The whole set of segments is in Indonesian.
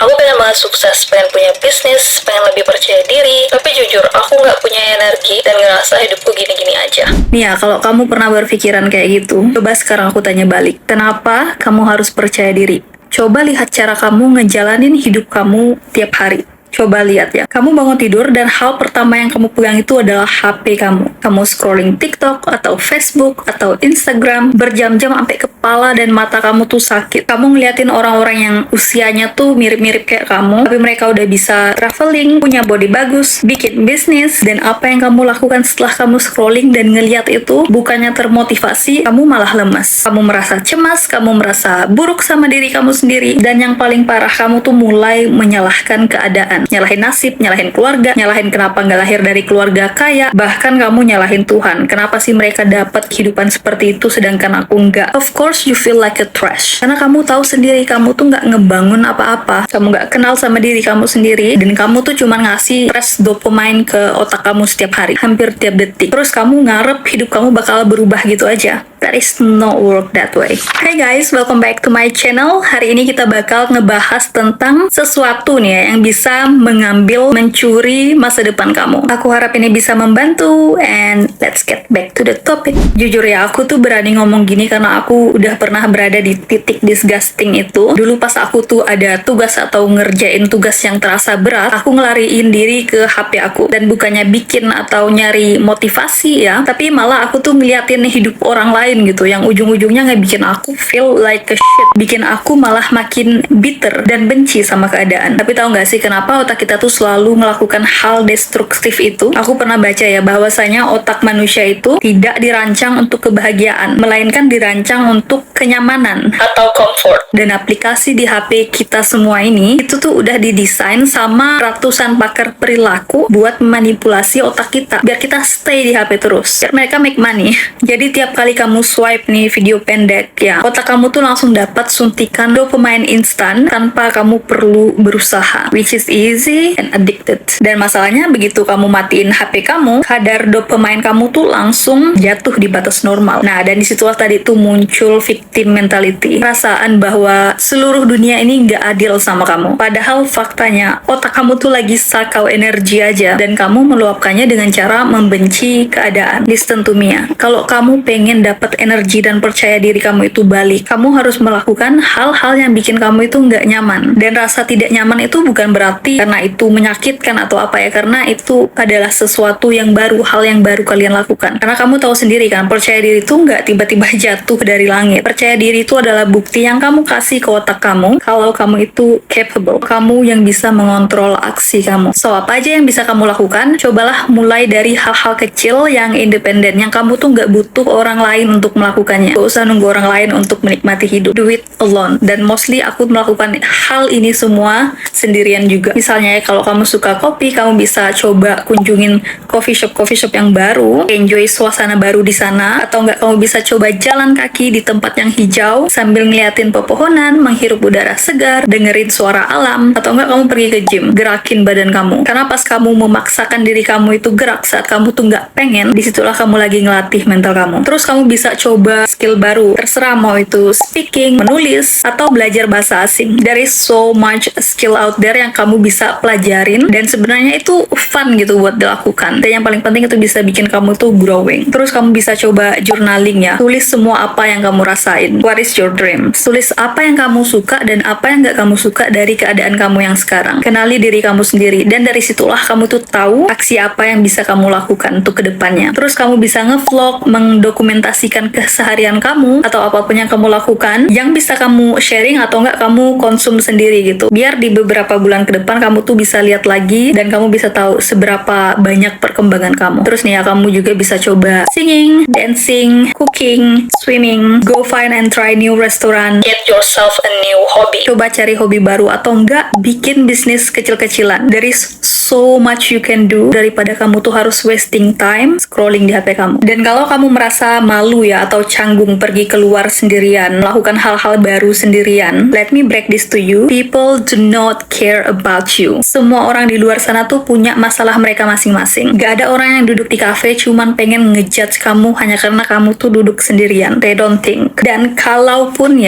Aku pengen banget sukses, pengen punya bisnis, pengen lebih percaya diri. Tapi jujur, aku nggak punya energi dan ngerasa hidupku gini-gini aja. Nih ya, kalau kamu pernah berpikiran kayak gitu, coba sekarang aku tanya balik. Kenapa kamu harus percaya diri? Coba lihat cara kamu ngejalanin hidup kamu tiap hari. Coba lihat ya, kamu bangun tidur dan hal pertama yang kamu pegang itu adalah HP kamu. Kamu scrolling TikTok atau Facebook atau Instagram berjam-jam sampai kepala dan mata kamu tuh sakit. Kamu ngeliatin orang-orang yang usianya tuh mirip-mirip kayak kamu, tapi mereka udah bisa traveling, punya body bagus, bikin bisnis, dan apa yang kamu lakukan setelah kamu scrolling dan ngeliat itu bukannya termotivasi, kamu malah lemas. Kamu merasa cemas, kamu merasa buruk sama diri kamu sendiri, dan yang paling parah, kamu tuh mulai menyalahkan keadaan. Nyalahin nasib, nyalahin keluarga, nyalahin kenapa nggak lahir dari keluarga kaya, bahkan kamu nyalahin Tuhan. Kenapa sih mereka dapat kehidupan seperti itu sedangkan aku nggak? Of course you feel like a trash. Karena kamu tahu sendiri kamu tuh nggak ngebangun apa-apa. Kamu nggak kenal sama diri kamu sendiri, dan kamu tuh cuma ngasih stress dopamine ke otak kamu setiap hari, hampir tiap detik. Terus kamu ngarep hidup kamu bakal berubah gitu aja. That is not work that way. Hey guys, welcome back to my channel. Hari ini kita bakal ngebahas tentang sesuatu nih ya, yang bisa mencuri masa depan kamu. Aku harap ini bisa membantu, and let's get back to the topic. Jujur ya, aku tuh berani ngomong gini karena aku udah pernah berada di titik disgusting itu. Dulu pas aku tuh ada tugas atau ngerjain tugas yang terasa berat, aku ngelariin diri ke HP aku. Dan bukannya bikin atau nyari motivasi ya, tapi malah aku tuh ngeliatin hidup orang lain gitu, yang ujung-ujungnya nggak bikin aku feel like a shit, bikin aku malah makin bitter dan benci sama keadaan. Tapi tahu nggak sih kenapa otak kita tuh selalu melakukan hal destruktif itu? Aku pernah baca ya, bahwasanya otak manusia itu tidak dirancang untuk kebahagiaan, melainkan dirancang untuk kenyamanan atau comfort. Dan aplikasi di HP kita semua ini itu tuh udah didesain sama ratusan pakar perilaku buat memanipulasi otak kita biar kita stay di HP terus, biar mereka make money. Jadi tiap kali kamu swipe nih video pendek ya, otak kamu tuh langsung dapat suntikan dopamine instan tanpa kamu perlu berusaha, which is easy and addicted. Dan masalahnya begitu kamu matiin HP kamu, kadar dopamine kamu tuh langsung jatuh di batas normal. Nah, dan disitulah tadi tuh muncul victim mentality, perasaan bahwa seluruh dunia ini nggak adil sama kamu. Padahal faktanya otak kamu tuh lagi sakau energi aja, dan kamu meluapkannya dengan cara membenci keadaan. Listen to me ya, kalau kamu pengen dapat energi dan percaya diri kamu itu balik, kamu harus melakukan hal-hal yang bikin kamu itu nggak nyaman. Dan rasa tidak nyaman itu bukan berarti karena itu menyakitkan atau apa ya, karena itu adalah sesuatu yang baru, hal yang baru kalian lakukan. Karena kamu tahu sendiri kan, percaya diri itu nggak tiba-tiba jatuh dari langit. Percaya diri itu adalah bukti yang kamu kasih ke otak kamu kalau kamu itu capable, kamu yang bisa mengontrol aksi kamu. So, apa aja yang bisa kamu lakukan? Cobalah mulai dari hal-hal kecil yang independen, yang kamu tuh nggak butuh orang lain untuk melakukannya. Gak usah nunggu orang lain untuk menikmati hidup. Do it alone. Dan mostly aku melakukan hal ini semua sendirian juga. Misalnya ya, kalau kamu suka kopi, kamu bisa coba kunjungin coffee shop yang baru, enjoy suasana baru di sana. Atau enggak, kamu bisa coba jalan kaki di tempat yang hijau sambil ngeliatin pepohonan, menghirup udara segar, dengerin suara alam. Atau enggak, kamu pergi ke gym, gerakin badan kamu. Karena pas kamu memaksakan diri kamu itu gerak saat kamu tuh nggak pengen, disitulah kamu lagi ngelatih mental kamu. Terus kamu bisa coba skill baru, terserah mau itu speaking, menulis, atau belajar bahasa asing. There is so much skill out there yang kamu bisa pelajarin, dan sebenarnya itu fun gitu buat dilakukan. Dan yang paling penting itu bisa bikin kamu tuh growing. Terus kamu bisa coba journaling ya, tulis semua apa yang kamu rasain. What is your dream? Tulis apa yang kamu suka dan apa yang gak kamu suka dari keadaan kamu yang sekarang. Kenali diri kamu sendiri, dan dari situlah kamu tuh tahu aksi apa yang bisa kamu lakukan untuk kedepannya. Terus kamu bisa ngevlog, mendokumentasikan keseharian kamu atau apapun yang kamu lakukan yang bisa kamu sharing atau enggak kamu konsum sendiri gitu, biar di beberapa bulan ke depan kamu tuh bisa lihat lagi dan kamu bisa tahu seberapa banyak perkembangan kamu. Terus nih ya, kamu juga bisa coba singing, dancing, cooking, swimming, go find and try new restaurant, get yourself a new hobby. Coba cari hobi baru atau enggak bikin bisnis kecil-kecilan. There is so much you can do daripada kamu tuh harus wasting time scrolling di HP kamu. Dan kalau kamu merasa malu ya atau canggung pergi keluar sendirian, melakukan hal-hal baru sendirian, let me break this to you. People do not care about you. Semua orang di luar sana tuh punya masalah mereka masing-masing. Gak ada orang yang duduk di cafe cuman pengen ngejudge kamu hanya karena kamu tuh duduk sendirian. They don't think. Dan kalaupun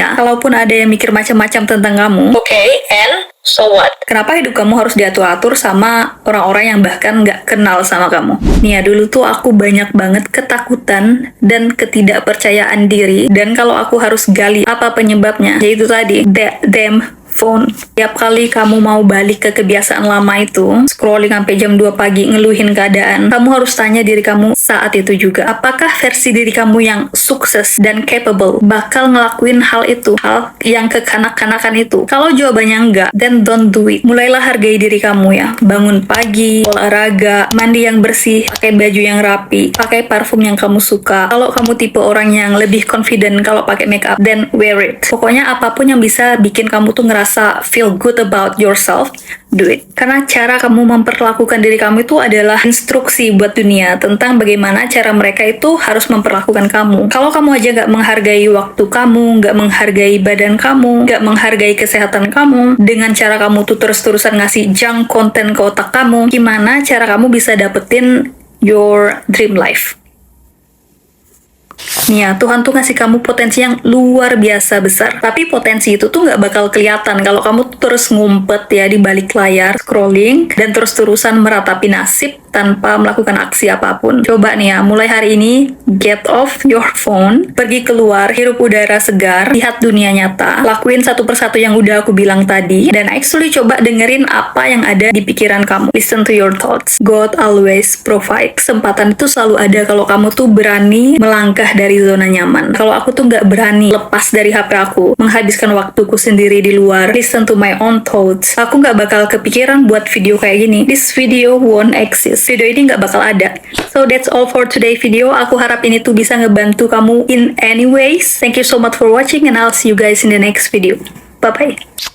ada yang mikir macam-macam tentang kamu, okay, and So what? Kenapa hidup kamu harus diatur-atur sama orang-orang yang bahkan nggak kenal sama kamu? Nih ya, dulu tuh aku banyak banget ketakutan dan ketidakpercayaan diri. Dan kalau aku harus gali apa penyebabnya, yaitu tadi, that damn phone. Tiap kali kamu mau balik ke kebiasaan lama itu, scrolling sampai jam 2 pagi ngeluhin keadaan, kamu harus tanya diri kamu saat itu juga, apakah versi diri kamu yang sukses dan capable bakal ngelakuin hal itu, hal yang kekanak-kanakan itu? Kalau jawabannya enggak, then don't do it. Mulailah hargai diri kamu ya. Bangun pagi, olahraga, mandi yang bersih, pakai baju yang rapi, pakai parfum yang kamu suka. Kalau kamu tipe orang yang lebih confident kalau pakai makeup, then wear it. Pokoknya apapun yang bisa bikin kamu tuh ngerasa feel good about yourself, do it. Karena cara kamu memperlakukan diri kamu itu adalah instruksi buat dunia tentang bagaimana cara mereka itu harus memperlakukan kamu. Kalau kamu aja nggak menghargai waktu kamu, nggak menghargai badan kamu, nggak menghargai kesehatan kamu, dengan cara kamu tuh terus-terusan ngasih junk konten ke otak kamu, gimana cara kamu bisa dapetin your dream life? Nih ya, Tuhan tuh ngasih kamu potensi yang luar biasa besar. Tapi potensi itu tuh nggak bakal kelihatan kalau kamu tuh terus ngumpet ya di balik layar, scrolling, dan terus-terusan meratapi nasib tanpa melakukan aksi apapun. Coba nih ya, mulai hari ini, get off your phone, pergi keluar, hirup udara segar, lihat dunia nyata, lakuin satu persatu yang udah aku bilang tadi, dan actually coba dengerin apa yang ada di pikiran kamu. Listen to your thoughts. God always provide. Kesempatan itu selalu ada kalau kamu tuh berani melangkah dari zona nyaman. Kalau aku tuh nggak berani lepas dari HP aku, menghabiskan waktuku sendiri di luar, listen to my own thoughts, aku nggak bakal kepikiran buat video kayak gini. This video won't exist. Video ini nggak bakal ada. So that's all for today video. Aku harap ini tuh bisa ngebantu kamu in any ways. Thank you so much for watching and I'll see you guys in the next video. Bye-bye.